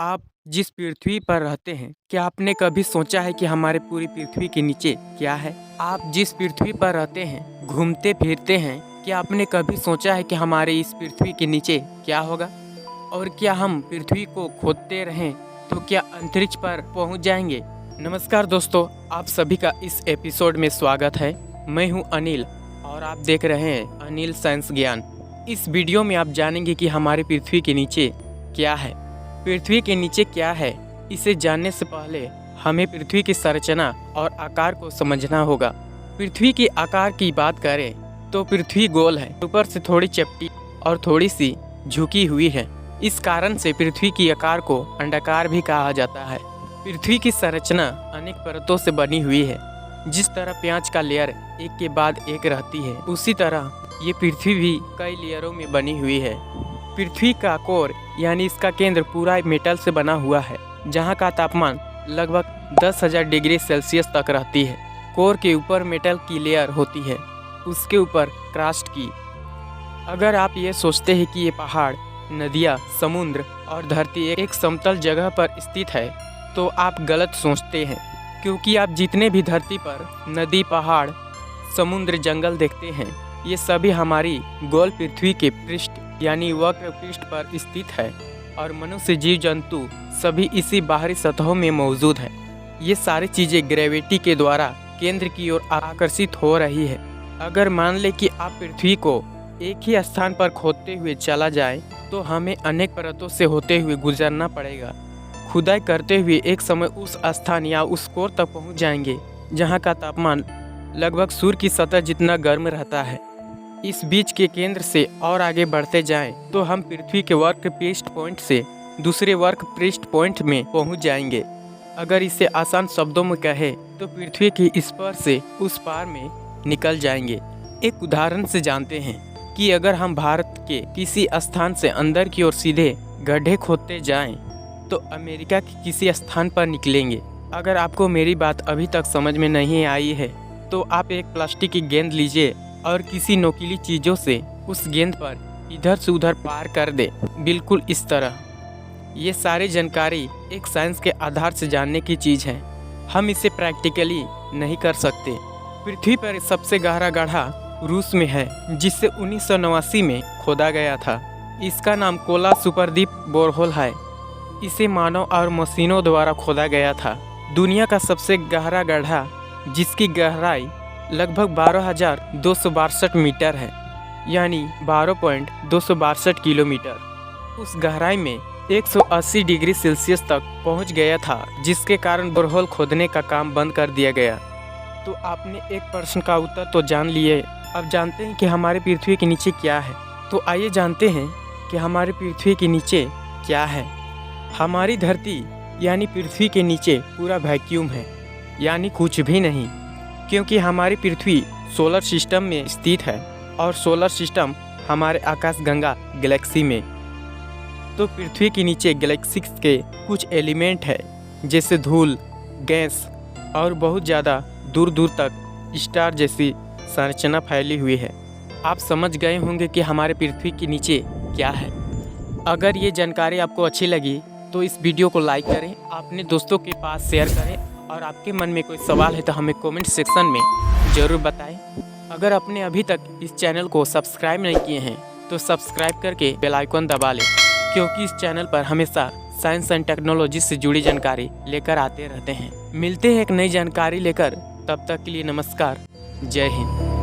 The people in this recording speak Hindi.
आप जिस पृथ्वी पर रहते हैं, क्या आपने कभी सोचा है कि हमारे पूरी पृथ्वी के नीचे क्या है? आप जिस पृथ्वी पर रहते हैं, घूमते फिरते हैं, क्या आपने कभी सोचा है कि हमारे इस पृथ्वी के नीचे क्या होगा? और क्या हम पृथ्वी को खोदते रहें तो क्या अंतरिक्ष पर पहुंच जाएंगे? नमस्कार दोस्तों, आप सभी का इस एपिसोड में स्वागत है। मैं हूं अनिल और आप देख रहे हैं अनिल साइंस ज्ञान। इस वीडियो में आप जानेंगे कि हमारी पृथ्वी के नीचे क्या है। पृथ्वी के नीचे क्या है, इसे जानने से पहले हमें पृथ्वी की संरचना और आकार को समझना होगा। पृथ्वी के आकार की बात करें तो पृथ्वी गोल है, ऊपर से थोड़ी चपटी और थोड़ी सी झुकी हुई है। इस कारण से पृथ्वी की आकार को अंडाकार भी कहा जाता है। पृथ्वी की संरचना अनेक परतों से बनी हुई है। जिस तरह प्याज का लेयर एक के बाद एक रहती है, उसी तरह ये पृथ्वी भी कई लेयरों में बनी हुई है। पृथ्वी का कोर यानी इसका केंद्र पूरा मेटल से बना हुआ है, जहाँ का तापमान लगभग 10,000 डिग्री सेल्सियस तक रहती है। कोर के ऊपर मेटल की लेयर होती है, उसके ऊपर क्रस्ट की। अगर आप ये सोचते हैं कि ये पहाड़, नदियाँ, समुद्र और धरती एक समतल जगह पर स्थित है, तो आप गलत सोचते हैं, क्योंकि आप जितने भी धरती पर नदी, पहाड़, समुद्र, जंगल देखते हैं, ये सभी हमारी गोल पृथ्वी के पृष्ठ यानी वक्र पृष्ठ पर स्थित है और मनुष्य, जीव जंतु सभी इसी बाहरी सतहों में मौजूद है। ये सारी चीज़ें ग्रेविटी के द्वारा केंद्र की ओर आकर्षित हो रही है। अगर मान ले कि आप पृथ्वी को एक ही स्थान पर खोदते हुए चला जाए, तो हमें अनेक परतों से होते हुए गुजरना पड़ेगा। खुदाई करते हुए एक समय उस स्थान या उस कोर तक पहुंच जाएंगे जहां का तापमान लगभग सूर्य की सतह जितना गर्म रहता है। इस बीच के केंद्र से और आगे बढ़ते जाएं तो हम पृथ्वी के वर्क पृष्ठ पॉइंट से दूसरे वर्क पृष्ठ पॉइंट में पहुंच जाएंगे। अगर इसे आसान शब्दों में कहे तो पृथ्वी की इस पार से उस पार में निकल जाएंगे। एक उदाहरण से जानते हैं कि अगर हम भारत के किसी स्थान से अंदर की ओर सीधे गड्ढे खोदते जाएं तो अमेरिका के किसी स्थान पर निकलेंगे। अगर आपको मेरी बात अभी तक समझ में नहीं आई है तो आप एक प्लास्टिक की गेंद लीजिए और किसी नोकीली चीज़ों से उस गेंद पर इधर से उधर पार कर दे, बिल्कुल इस तरह। ये सारी जानकारी एक साइंस के आधार से जानने की चीज़ है, हम इसे प्रैक्टिकली नहीं कर सकते। पृथ्वी पर सबसे गहरा गड्ढा रूस में है, जिसे 1989 में खोदा गया था। इसका नाम कोला सुपरदीप बोरहोल है। इसे मानव और मशीनों द्वारा खोदा गया था। दुनिया का सबसे गहरा गड्ढा, जिसकी गहराई लगभग 12,262 मीटर है, यानी 12.262 किलोमीटर। उस गहराई में 180 डिग्री सेल्सियस तक पहुंच गया था, जिसके कारण बोरहोल खोदने का काम बंद कर दिया गया। तो आपने एक प्रश्न का उत्तर तो जान लिए। अब जानते हैं कि हमारे पृथ्वी के नीचे क्या है। तो आइए जानते हैं कि हमारे पृथ्वी के नीचे क्या है। हमारी धरती यानी पृथ्वी के नीचे पूरा वैक्यूम है, यानी कुछ भी नहीं, क्योंकि हमारी पृथ्वी सोलर सिस्टम में स्थित है और सोलर सिस्टम हमारे आकाशगंगा गैलेक्सी में। तो पृथ्वी के नीचे गैलेक्सी के कुछ एलिमेंट है, जैसे धूल, गैस और बहुत ज़्यादा दूर दूर तक स्टार जैसी संरचना फैली हुई है। आप समझ गए होंगे कि हमारे पृथ्वी के नीचे क्या है। अगर ये जानकारी आपको अच्छी लगी तो इस वीडियो को लाइक करें, अपने दोस्तों के पास शेयर करें, और आपके मन में कोई सवाल है तो हमें कमेंट सेक्शन में ज़रूर बताएं। अगर आपने अभी तक इस चैनल को सब्सक्राइब नहीं किए हैं तो सब्सक्राइब करके बेल आइकन दबा लें, क्योंकि इस चैनल पर हमेशा साइंस एंड टेक्नोलॉजी से जुड़ी जानकारी लेकर आते रहते हैं। मिलते हैं एक नई जानकारी लेकर, तब तक के लिए नमस्कार, जय हिंद।